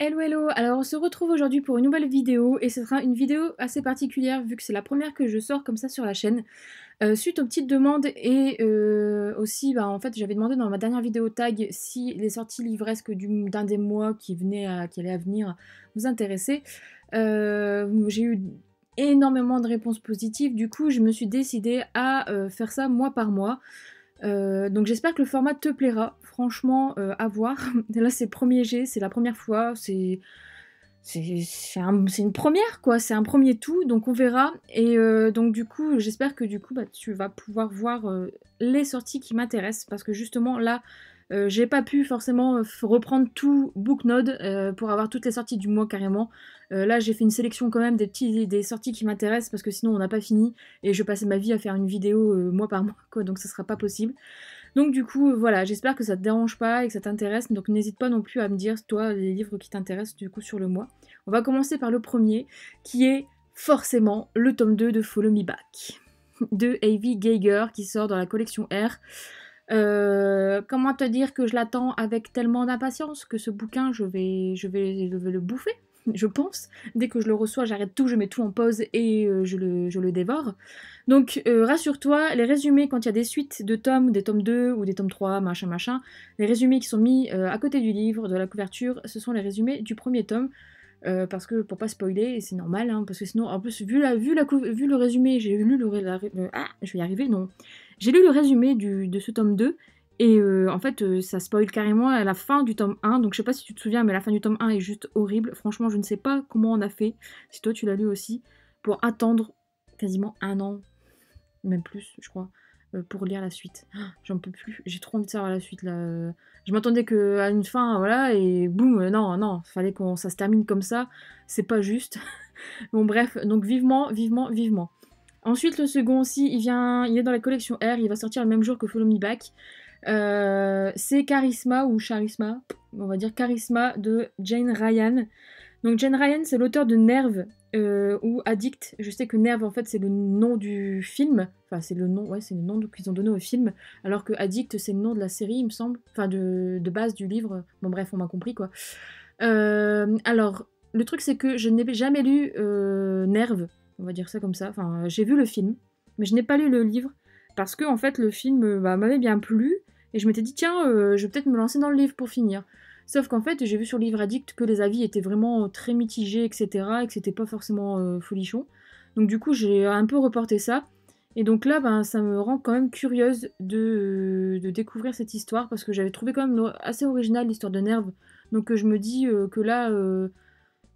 Hello hello, alors on se retrouve aujourd'hui pour une nouvelle vidéo et ce sera une vidéo assez particulière vu que c'est la première que je sors comme ça sur la chaîne suite aux petites demandes et aussi en fait j'avais demandé dans ma dernière vidéo tag si les sorties livresques d'un des mois qui allait à venir vous intéressaient. J'ai eu énormément de réponses positives, du coup je me suis décidée à faire ça mois par mois. Donc j'espère que le format te plaira, franchement à voir. Là c'est le premier jet, c'est la première fois, c'est une première quoi, c'est un premier tout, donc on verra. Et donc du coup j'espère que tu vas pouvoir voir les sorties qui m'intéressent, parce que justement là j'ai pas pu forcément reprendre tout Booknode pour avoir toutes les sorties du mois carrément. Là j'ai fait une sélection quand même des sorties qui m'intéressent, parce que sinon on n'a pas fini et je passais ma vie à faire une vidéo mois par mois quoi, donc ça sera pas possible. Donc du coup voilà, j'espère que ça te dérange pas et que ça t'intéresse, donc n'hésite pas non plus à me dire toi les livres qui t'intéressent du coup sur le mois. On va commencer par le premier, qui est forcément le tome 2 de Follow Me Back de A.V. Geiger, qui sort dans la collection R. Comment te dire que je l'attends avec tellement d'impatience que ce bouquin, je vais le bouffer, je pense. Dès que je le reçois, j'arrête tout, je mets tout en pause et je le dévore. Donc rassure-toi, les résumés, quand il y a des suites de tomes, des tomes 2 ou des tomes 3, machin machin, les résumés qui sont mis à côté du livre, de la couverture, ce sont les résumés du premier tome. Parce que pour pas spoiler, et c'est normal, hein, parce que sinon, en plus, vu le résumé, j'ai lu je vais y arriver, non. J'ai lu le résumé de ce tome 2, et en fait, ça spoil carrément à la fin du tome 1, donc je sais pas si tu te souviens, mais la fin du tome 1 est juste horrible. Franchement, je ne sais pas comment on a fait, si toi tu l'as lu aussi, pour attendre quasiment un an, même plus, je crois, pour lire la suite. J'en peux plus, j'ai trop envie de savoir la suite là. Je m'attendais qu'à une fin, voilà, et boum, non, non, fallait que ça se termine comme ça, c'est pas juste. Bon bref, donc vivement, vivement, vivement. Ensuite, le second aussi, il est dans la collection R, il va sortir le même jour que Follow Me Back. C'est Charisma ou Charisma, on va dire Charisma de Jane Ryan. Donc Jane Ryan, c'est l'auteur de Nerve ou Addict. Je sais que Nerve, en fait, c'est le nom du film. Enfin, c'est le nom, ouais, c'est le nom qu'ils ont donné au film. Alors que Addict, c'est le nom de la série, il me semble. Enfin, de base du livre. Bon, bref, on m'a compris, quoi. Alors, le truc, c'est que je n'ai jamais lu Nerve. On va dire ça comme ça. Enfin, j'ai vu le film, mais je n'ai pas lu le livre. Parce que, en fait, le film m'avait bien plu. Et je m'étais dit, tiens, je vais peut-être me lancer dans le livre pour finir. Sauf qu'en fait, j'ai vu sur Livre Addict que les avis étaient vraiment très mitigés, etc. Et que c'était pas forcément folichon. Donc du coup, j'ai un peu reporté ça. Et donc là, ça me rend quand même curieuse de découvrir cette histoire, parce que j'avais trouvé quand même assez originale l'histoire de Nerve. Donc je me dis que là,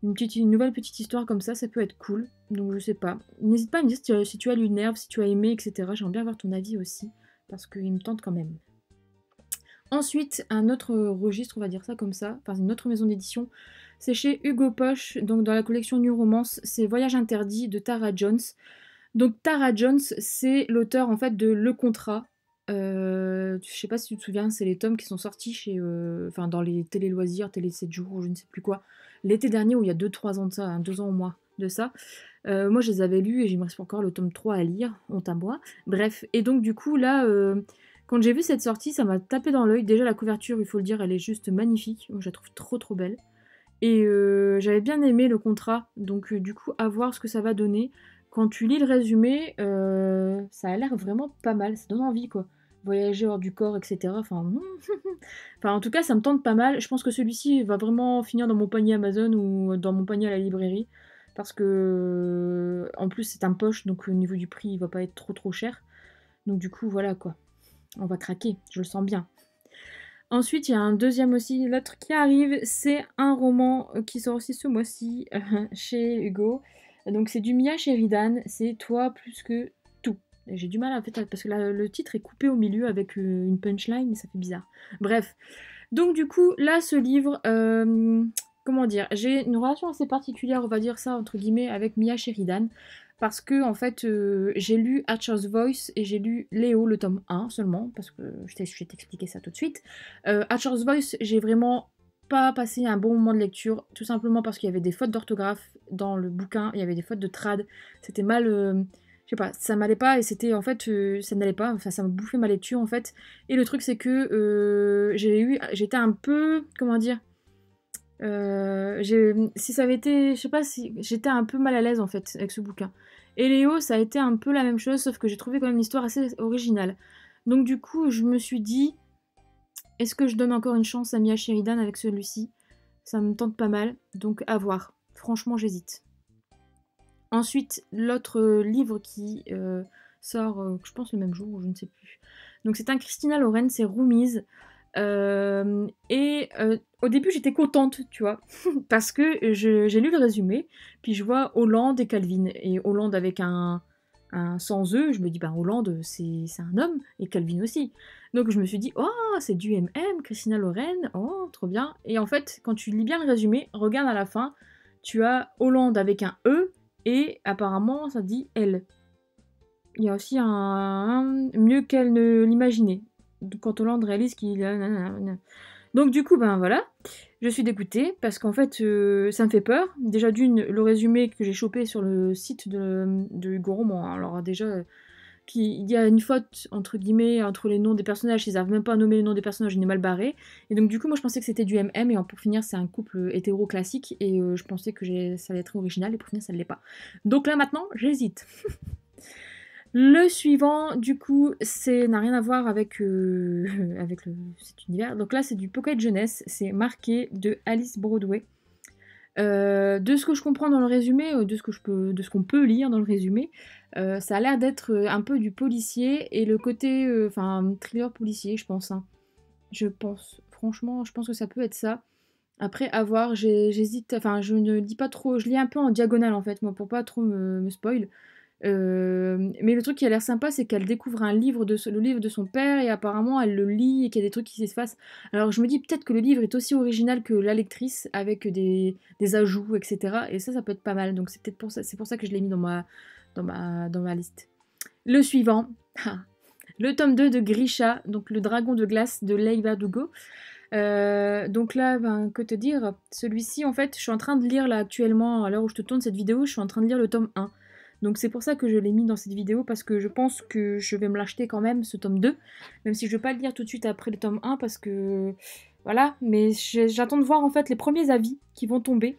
une nouvelle petite histoire comme ça peut être cool. Donc je sais pas. N'hésite pas à me dire si tu as lu Nerve, si tu as aimé, etc. J'aimerais bien avoir ton avis aussi, parce qu'il me tente quand même. Ensuite, un autre registre, on va dire ça comme ça, enfin une autre maison d'édition, c'est chez Hugo Poche, donc dans la collection New Romance, c'est Voyage interdit de Tara Jones. Donc Tara Jones, c'est l'auteur en fait de Le Contrat. Je sais pas si tu te souviens, c'est les tomes qui sont sortis enfin dans les télé-loisirs, télé 7 jours, ou je ne sais plus quoi, l'été dernier, ou il y a 2-3 ans de ça, hein, 2 ans au moins de ça. Moi je les avais lus et il me reste encore le tome 3 à lire, honte à moi. Bref, et donc du coup là, quand j'ai vu cette sortie, ça m'a tapé dans l'œil. Déjà la couverture, il faut le dire, elle est juste magnifique, moi je la trouve trop trop belle. Et j'avais bien aimé Le Contrat, donc du coup à voir ce que ça va donner. Quand tu lis le résumé, ça a l'air vraiment pas mal, ça donne envie quoi. Voyager hors du corps, etc. Enfin, enfin, en tout cas, ça me tente pas mal. Je pense que celui-ci va vraiment finir dans mon panier Amazon ou dans mon panier à la librairie. Parce que, en plus, c'est un poche, donc au niveau du prix, il va pas être trop trop cher. Donc du coup, voilà quoi. On va craquer, je le sens bien. Ensuite, il y a un deuxième aussi, l'autre qui arrive, c'est un roman qui sort aussi ce mois-ci chez Hugo. Donc c'est du Mia Sheridan, c'est Toi plus que tout. J'ai du mal en fait, parce que le titre est coupé au milieu avec une punchline et ça fait bizarre. Bref, donc du coup, là, ce livre, comment dire, j'ai une relation assez particulière, on va dire ça, entre guillemets, avec Mia Sheridan. Parce que, en fait, j'ai lu Archer's Voice et j'ai lu Léo, le tome 1 seulement, parce que je vais t'expliquer ça tout de suite. Archer's Voice, j'ai vraiment pas passé un bon moment de lecture, tout simplement parce qu'il y avait des fautes d'orthographe dans le bouquin, il y avait des fautes de trad, c'était mal... je sais pas, ça m'allait pas et c'était en fait, ça n'allait pas, enfin ça me bouffait ma lecture en fait. Et le truc c'est que j'étais un peu, comment dire, Si ça avait été... Je sais pas si... J'étais un peu mal à l'aise en fait avec ce bouquin. Et Léo, ça a été un peu la même chose, sauf que j'ai trouvé quand même l'histoire assez originale. Donc du coup, je me suis dit, est-ce que je donne encore une chance à Mia Sheridan avec celui-ci? Ça me tente pas mal, donc à voir. Franchement, j'hésite. Ensuite, l'autre livre qui sort, je pense le même jour, je ne sais plus. Donc c'est un Christina Loren, c'est Roomies. Au début, j'étais contente, tu vois, parce que j'ai lu le résumé, puis je vois Hollande et Calvin. Et Hollande avec un sans E, je me dis, bah Hollande, c'est un homme, et Calvin aussi. Donc je me suis dit, oh, c'est du MM, Christina Loren, oh, trop bien. Et en fait, quand tu lis bien le résumé, regarde à la fin, tu as Hollande avec un E, et apparemment, ça dit elle. Il y a aussi un mieux qu'elle ne l'imaginait. Quand Hollande réalise qu'il a... Donc du coup, ben voilà, je suis dégoûtée parce qu'en fait, ça me fait peur. Déjà d'une, le résumé que j'ai chopé sur le site de Hugo Roman. Alors déjà, il y a une faute, entre guillemets, entre les noms des personnages. Ils n'arrivent même pas à nommer les noms des personnages, il est mal barré. Et donc du coup, moi je pensais que c'était du MM, et pour finir, c'est un couple hétéro classique. Et je pensais que ça allait être original, et pour finir, ça ne l'est pas. Donc là maintenant, j'hésite. Le suivant, du coup, n'a rien à voir avec, avec cet univers. Donc là, c'est du pocket jeunesse. C'est Marqué de Alice Broadway. De ce que je comprends dans le résumé, de ce qu'on peut lire dans le résumé, ça a l'air d'être un peu du policier et le côté, enfin, thriller policier, je pense. Hein. Je pense, franchement, je pense que ça peut être ça. Après, à voir, j'hésite, enfin, je ne lis pas trop, je lis un peu en diagonale en fait, moi, pour pas trop me spoil. Mais le truc qui a l'air sympa, c'est qu'elle découvre le livre de son père et apparemment elle le lit et qu'il y a des trucs qui s'effacent. Alors je me dis peut-être que le livre est aussi original que la lectrice avec des ajouts, etc. Et ça peut être pas mal. Donc c'est peut-être pour ça que je l'ai mis dans ma liste. Le suivant, le tome 2 de Grisha, donc le dragon de glace de Leigh Bardugo. Donc là, ben, que te dire, celui-ci en fait, je suis en train de lire là actuellement, à l'heure où je te tourne cette vidéo, je suis en train de lire le tome 1. Donc c'est pour ça que je l'ai mis dans cette vidéo, parce que je pense que je vais me l'acheter quand même, ce tome 2, même si je ne vais pas le lire tout de suite après le tome 1, parce que... Voilà, mais j'attends de voir en fait les premiers avis qui vont tomber.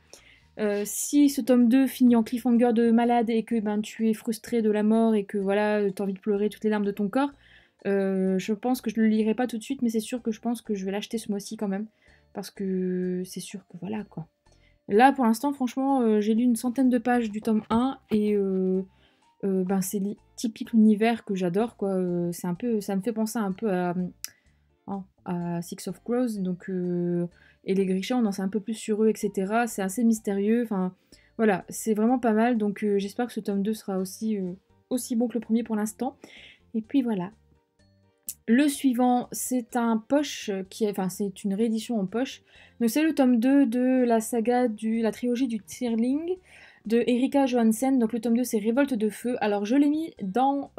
Si ce tome 2 finit en cliffhanger de malade et que ben, tu es frustré de la mort et que voilà, tu as envie de pleurer toutes les larmes de ton corps, je pense que je le lirai pas tout de suite, mais c'est sûr que je pense que je vais l'acheter ce mois-ci quand même, parce que c'est sûr que voilà quoi. Là, pour l'instant, franchement, j'ai lu une centaine de pages du tome 1 et ben, c'est typique l'univers que j'adore, quoi. C'est un peu, ça me fait penser un peu à Six of Crows, donc, et les Grisha, on en sait un peu plus sur eux, etc. C'est assez mystérieux, enfin, voilà, c'est vraiment pas mal, donc j'espère que ce tome 2 sera aussi bon que le premier pour l'instant. Et puis voilà. Le suivant, c'est un poche enfin c'est une réédition en poche. Donc c'est le tome 2 de la saga la trilogie du Tearling de Erika Johansen. Donc le tome 2 c'est Révolte de feu. Alors je l'ai mis dans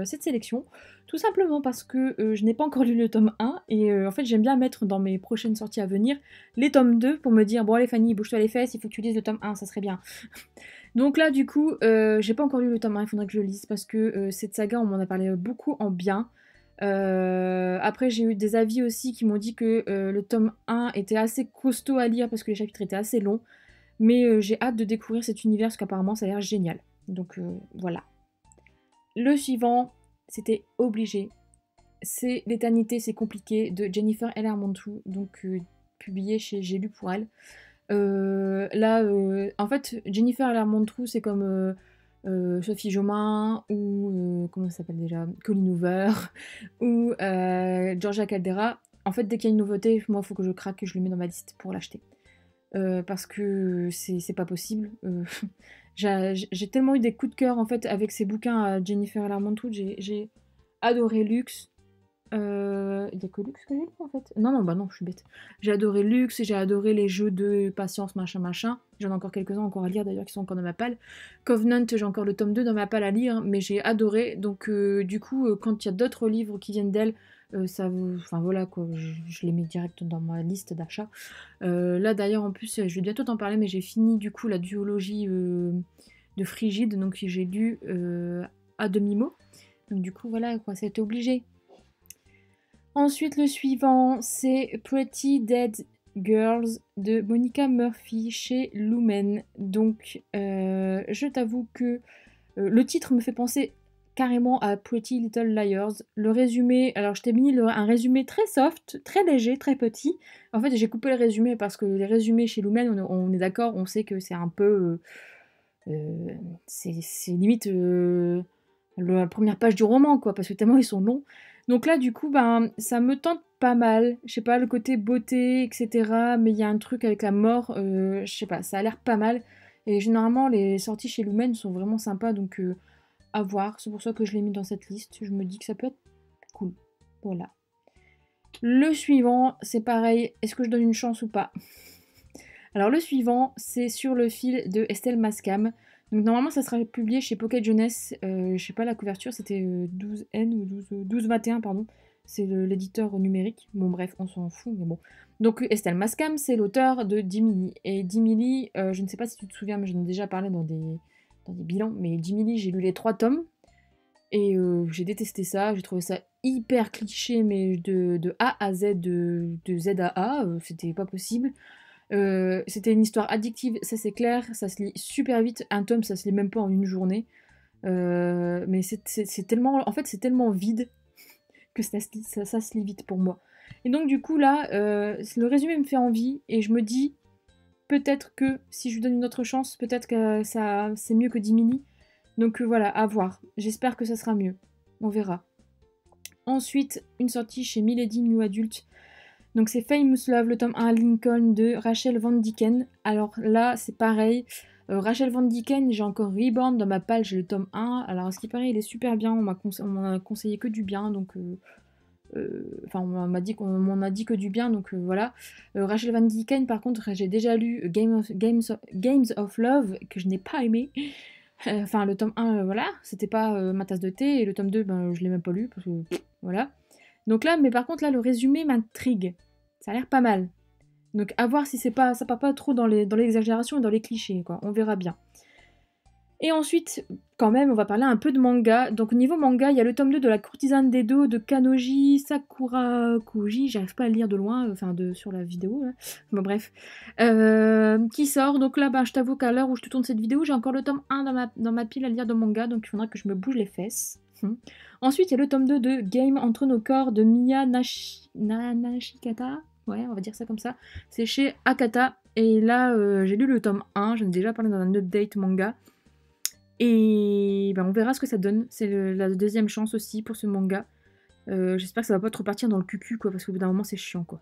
cette sélection tout simplement parce que je n'ai pas encore lu le tome 1 et en fait j'aime bien mettre dans mes prochaines sorties à venir les tomes 2 pour me dire bon allez Fanny bouge-toi les fesses, il faut que tu lises le tome 1, ça serait bien. Donc là du coup j'ai pas encore lu le tome 1, il faudrait que je le lise parce que cette saga on m'en a parlé beaucoup en bien. Après j'ai eu des avis aussi qui m'ont dit que le tome 1 était assez costaud à lire parce que les chapitres étaient assez longs, mais j'ai hâte de découvrir cet univers parce qu'apparemment ça a l'air génial. Donc voilà. Le suivant, c'était obligé. C'est L'éternité, c'est compliqué de Jennifer L. Montou, donc publié chez J'ai lu pour elle. Là, en fait, Jennifer L. Montou, c'est comme Sophie Jomain ou comment ça s'appelle déjà, Colleen Hoover ou Georgia Caldera. En fait, dès qu'il y a une nouveauté, moi, il faut que je craque et je le mets dans ma liste pour l'acheter. Parce que c'est pas possible. J'ai tellement eu des coups de cœur en fait avec ces bouquins à Jennifer Larmontout. J'ai adoré Lux. Il y a que Lux que j'ai lu en fait. Non, bah non, je suis bête. J'ai adoré Lux, j'ai adoré les jeux de patience, machin. J'en ai encore quelques-uns encore à lire d'ailleurs qui sont encore dans ma palle. Covenant, j'ai encore le tome 2 dans ma palle à lire, mais j'ai adoré. Donc du coup, quand il y a d'autres livres qui viennent d'elle, enfin voilà quoi, je les mets direct dans ma liste d'achat. Là d'ailleurs en plus, je vais bientôt t'en parler, mais j'ai fini du coup la duologie de Frigide, donc j'ai lu à demi-mot. Donc du coup voilà quoi, c'était obligé. Ensuite, le suivant, c'est Pretty Dead Girls de Monica Murphy chez Lumen. Donc, je t'avoue que le titre me fait penser carrément à Pretty Little Liars. Le résumé, alors je t'ai mis un résumé très soft, très léger, très petit. En fait, j'ai coupé le résumé parce que les résumés chez Lumen, on est d'accord, on sait que c'est un peu... c'est limite la première page du roman, quoi, parce que tellement ils sont longs. Donc là, du coup, ben, ça me tente pas mal. Je sais pas, le côté beauté, etc. Mais il y a un truc avec la mort, je sais pas, ça a l'air pas mal. Et généralement, les sorties chez Lumen sont vraiment sympas, donc à voir. C'est pour ça que je l'ai mis dans cette liste. Je me dis que ça peut être cool. Voilà. Le suivant, c'est pareil. Est-ce que je donne une chance ou pas? Alors le suivant, c'est Sur le fil de Estelle Mascam. Donc normalement ça sera publié chez Pocket Jeunesse. Je sais pas la couverture, c'était 12N ou 1221 pardon. C'est l'éditeur numérique. Bon bref, on s'en fout, mais bon. Donc Estelle Mascam, c'est l'auteur de Dimili. Et Dimili, je ne sais pas si tu te souviens, mais j'en ai déjà parlé dans des bilans. Mais Dimili, j'ai lu les 3 tomes. Et j'ai détesté ça, j'ai trouvé ça hyper cliché, mais de A à Z, de Z à A, c'était pas possible. C'était une histoire addictive, ça c'est clair, ça se lit super vite, un tome ça se lit même pas en une journée. Mais c'est tellement, en fait c'est tellement vide que ça se lit vite pour moi. Et donc du coup là, le résumé me fait envie et je me dis peut-être que si je lui donne une autre chance, peut-être que ça c'est mieux que Dimini. Donc voilà, à voir. J'espère que ça sera mieux. On verra. Ensuite, une sortie chez Milady New Adult. Donc c'est Famous Love, le tome 1 Lincoln de Rachel Van Dicken. Alors là, c'est pareil. Rachel Van Dicken, j'ai encore Reborn dans ma palle, j'ai le tome 1. Alors à ce qui paraît, il est super bien. On m'en a conseillé que du bien. Donc, enfin, on m'en a dit que du bien. Donc voilà. Rachel Van Dicken, par contre, j'ai déjà lu Games of Love, que je n'ai pas aimé. Enfin, le tome 1, voilà, c'était pas ma tasse de thé. Et le tome 2, ben, je l'ai même pas lu. Parce que, voilà. Donc là, mais par contre, là, le résumé m'intrigue. Ça a l'air pas mal. Donc à voir si ça part pas trop dans l'exagération et dans les clichés, quoi. On verra bien. Et ensuite, quand même, on va parler un peu de manga. Donc au niveau manga, il y a le tome 2 de La courtisane d'Edo de Kanoji Sakurakuji, j'arrive pas à le lire de loin, sur la vidéo, là. Bon bref. Qui sort. Donc là, bah, je t'avoue qu'à l'heure où je te tourne cette vidéo, j'ai encore le tome 1 dans ma pile à lire de manga, donc il faudra que je me bouge les fesses. Ensuite, il y a le tome 2 de Game entre nos corps de Miya Nashikata. Ouais, on va dire ça comme ça. C'est chez Akata. Et là, j'ai lu le tome 1. J'en ai déjà parlé dans un update manga. Et ben, on verra ce que ça donne. C'est la deuxième chance aussi pour ce manga. J'espère que ça va pas trop partir dans le cucu, quoi, parce qu'au bout d'un moment, c'est chiant, quoi.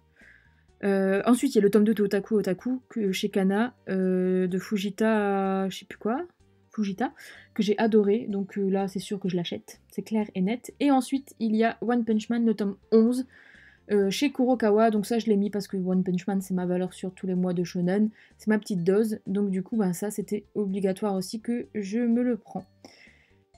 Ensuite, il y a le tome 2 de Otaku chez Kana, de Fujita, je sais plus quoi, Fujita, que j'ai adoré, donc là c'est sûr que je l'achète, c'est clair et net. Et ensuite, il y a One Punch Man, le tome 11, chez Kurokawa, donc ça je l'ai mis parce que One Punch Man c'est ma valeur sur tous les mois de shonen, c'est ma petite dose, donc du coup ben, ça c'était obligatoire aussi que je me le prends.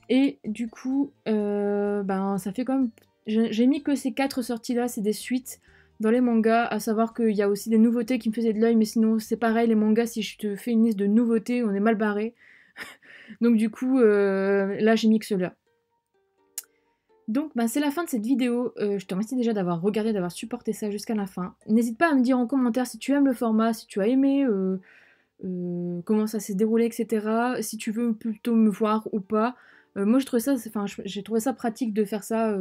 Et du coup, ben ça fait comme... J'ai mis que ces 4 sorties là, c'est des suites dans les mangas, à savoir qu'il y a aussi des nouveautés qui me faisaient de l'œil, mais sinon c'est pareil, les mangas, si je te fais une liste de nouveautés, on est mal barré. Donc du coup, là j'ai mis que ceux-là. Donc bah, c'est la fin de cette vidéo, je te remercie déjà d'avoir regardé, d'avoir supporté ça jusqu'à la fin. N'hésite pas à me dire en commentaire si tu aimes le format, si tu as aimé, comment ça s'est déroulé, etc. Si tu veux plutôt me voir ou pas. Moi j'ai trouvé ça pratique de faire ça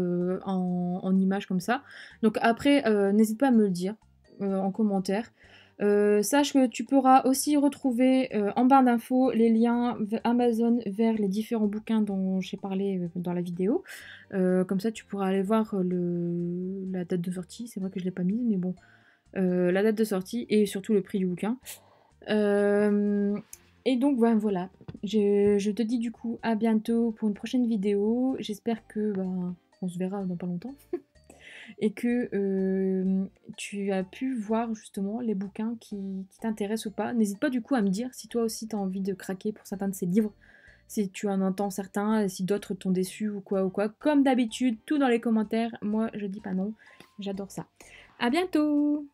en image comme ça. Donc après, n'hésite pas à me le dire en commentaire. Sache que tu pourras aussi retrouver en barre d'infos les liens Amazon vers les différents bouquins dont j'ai parlé dans la vidéo. Comme ça tu pourras aller voir la date de sortie. C'est vrai que je ne l'ai pas mise, mais bon. La date de sortie et surtout le prix du bouquin. Et donc ben, voilà, je te dis du coup à bientôt pour une prochaine vidéo. J'espère que on se verra dans pas longtemps. Et que tu as pu voir justement les bouquins qui t'intéressent ou pas. N'hésite pas du coup à me dire si toi aussi tu as envie de craquer pour certains de ces livres, si tu en entends certains, si d'autres t'ont déçu ou quoi ou quoi. Comme d'habitude, tout dans les commentaires, moi je dis pas non, j'adore ça. À bientôt!